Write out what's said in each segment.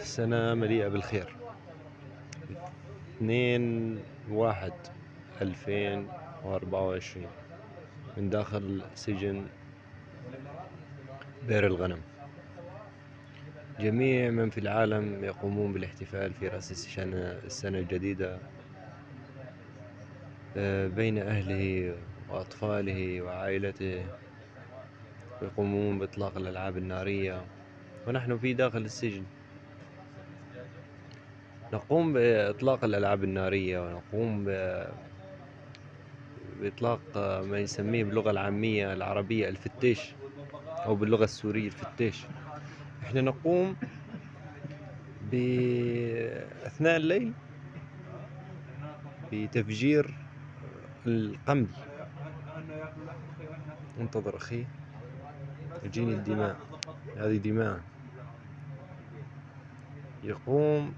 سنة مليئة بالخير. 2/1/2024 من داخل سجن بئر الغنم. جميع من في العالم يقومون بالاحتفال في رأس السنة الجديدة بين أهله وأطفاله وعائلته، ويقومون بإطلاق الألعاب النارية، ونحن في داخل السجن نقوم بإطلاق الألعاب النارية، ونقوم بإطلاق ما يسميه باللغة العامية العربية الفتيش، أو باللغة السورية الفتيش. إحنا نقوم أثناء الليل بتفجير القمل. انتظر أخي، يجيني الدماء، هذه دماء. يقوم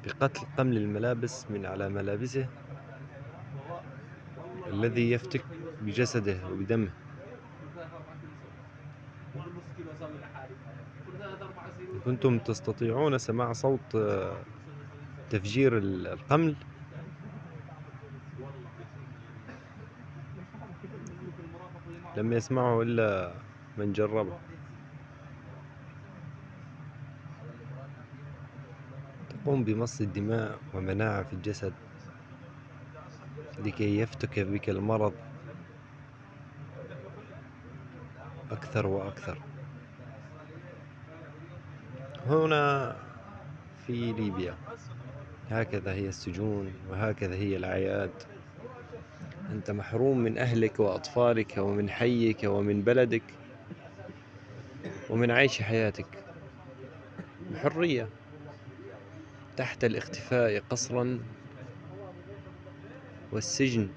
بقتل قمل الملابس من على ملابسه الذي يفتك بجسده وبدمه. كنتم تستطيعون سماع صوت تفجير القمل. لم يسمعه إلا من جربه. تقوم بمص الدماء ومناعة في الجسد لكي يفتك بك المرض أكثر وأكثر. هنا في ليبيا هكذا هي السجون، وهكذا هي الأعياد. أنت محروم من أهلك وأطفالك ومن حيك ومن بلدك ومن عيش حياتك بحرية تحت الاختفاء قسرا والسجن،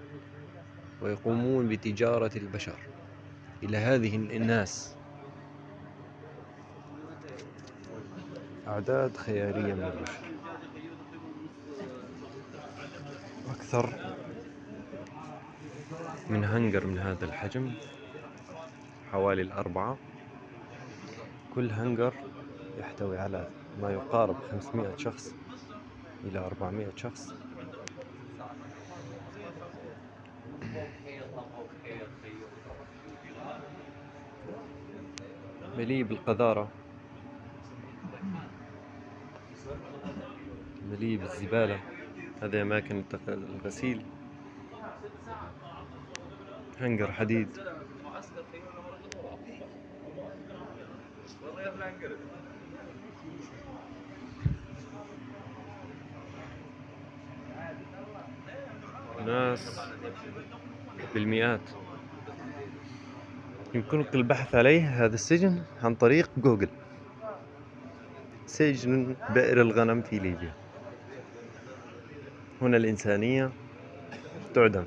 ويقومون بتجارة البشر إلى هذه الناس. أعداد خيالية من البشر، أكثر من هنجر من هذا الحجم، حوالي 4. كل هنجر يحتوي على ما يقارب 500 شخص إلى 400 شخص. مليء بالقذارة، مليء بالزبالة. هذه أماكن الغسيل. هنجر حديد. ناس بالمئات. يمكنك البحث عليه هذا السجن عن طريق جوجل. سجن بئر الغنم في ليبيا. هنا الإنسانية تعدم.